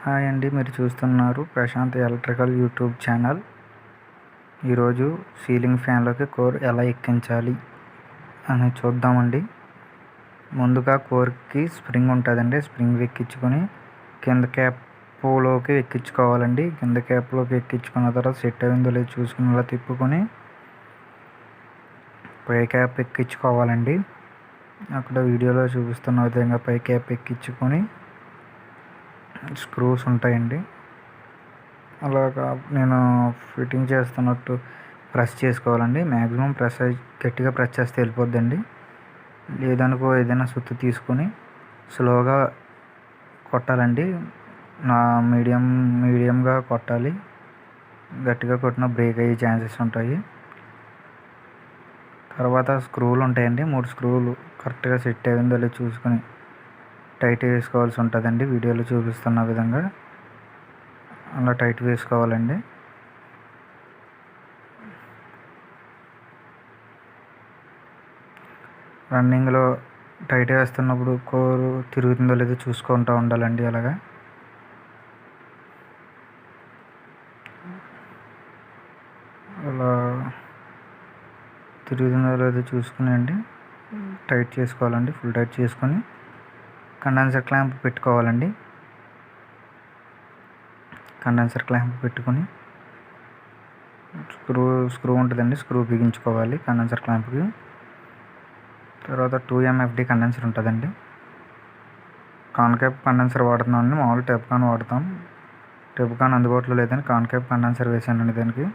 Hi అండి, మీరు చూస్తున్నారు ప్రశాంత్ ఎలక్ట్రికల్ యూట్యూబ్ ఛానల్. ఈరోజు సీలింగ్ ఫ్యాన్లోకి కోర్ ఎలా ఎక్కించాలి అని చూద్దామండి. ముందుగా కోర్కి స్ప్రింగ్ ఉంటుందండి, స్ప్రింగ్ ఎక్కించుకొని కింద క్యాప్లోకి ఎక్కించుకోవాలండి. కింద క్యాప్లోకి ఎక్కించుకున్న తర్వాత సెట్ అయిందో లేదో చూసుకుని అలా తిప్పుకొని పై క్యాప్ ఎక్కించుకోవాలండి. అక్కడ వీడియోలో చూపిస్తున్న విధంగా పై క్యాప్ ఎక్కించుకొని స్క్రూస్ ఉంటాయండి. అలాగా నేను ఫిట్టింగ్ చేస్తున్నట్టు ప్రెస్ చేసుకోవాలండి. మ్యాక్సిమం గట్టిగా ప్రెస్ చేస్తే వెళ్ళిపోద్దండి. లేదనుకో ఏదైనా సుత్తి తీసుకొని స్లోగా కొట్టాలండి. మీడియంగా కొట్టాలి. గట్టిగా కొట్టిన బ్రేక్ అయ్యే ఛాన్సెస్ ఉంటాయి. తర్వాత స్క్రూలు ఉంటాయండి, 3 స్క్రూలు కరెక్ట్గా సెట్ అయిందో లేదో చూసుకొని టైట్ వేసుకోవాల్సి ఉంటుందండి. వీడియోలో చూపిస్తున్న విధంగా అలా టైట్ వేసుకోవాలండి. రన్నింగ్లో టైట్ వేస్తున్నప్పుడు కోరు తిరుగుతుందో లేదో చూసుకుంటూ ఉండాలండి. అలాగా అలా తిరుగుతుందో లేదో చూసుకుని అండి టైట్ చేసుకోవాలండి. ఫుల్ టైట్ చేసుకొని కండెన్సర్ క్లాంప్ పెట్టుకోవాలండి. కండెన్సర్ క్లాంప్ పెట్టుకొని స్క్రూ ఉంటుందండి, స్క్రూ బిగించుకోవాలి కండెన్సర్ క్లాంప్కి. తర్వాత 2MFD కండెన్సర్ ఉంటుందండి. కాన్కేప్ కండెన్సర్ వాడుతున్నామండి, మామూలు టెప్కాన్ వాడతాం. టెప్కాన్ అందుబాటులో లేదని కాన్కేప్ కండెన్సర్ వేసానండి. దానికి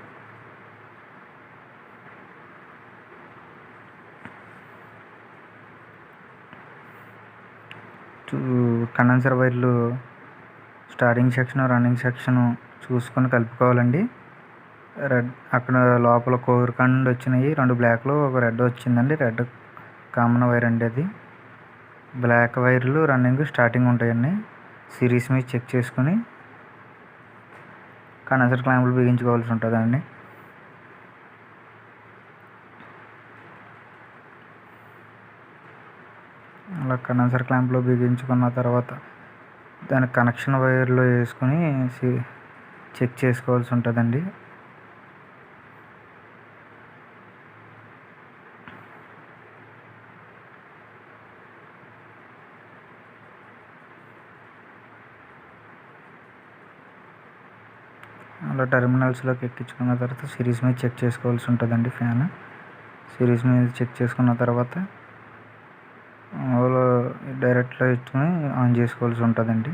కండెన్సర్ వైర్లు స్టార్టింగ్ సెక్షన్ రన్నింగ్ సెక్షన్ చూసుకొని కలుపుకోవాలండి. అక్కడ లోపల కోర్ కండ్ వచ్చినాయి, 2 బ్లాక్లో ఒక రెడ్ వచ్చిందండి. రెడ్ కామన్ వైర్ అండి. అది బ్లాక్ వైర్లు రన్నింగ్ స్టార్టింగ్ ఉంటాయండి. సిరీస్ మీద చెక్ చేసుకుని కండెన్సర్ క్లాంపులు బిగించుకోవాల్సి ఉంటుందండి. అలా కండెన్సర్ క్లాంప్లో బిగించుకున్న తర్వాత దాని కనెక్షన్ వైర్లో వేసుకొని చెక్ చేసుకోవాల్సి ఉంటుందండి. అలా టెర్మినల్స్లోకి ఎక్కించుకున్న తర్వాత సిరీస్ మీద చెక్ చేసుకోవాల్సి ఉంటుందండి. ఫ్యాన్ సిరీస్ మీద చెక్ చేసుకున్న తర్వాత డైరెక్ట్లో ఇచ్చుకొని ఆన్ చేసుకోవాల్సి ఉంటుందండి.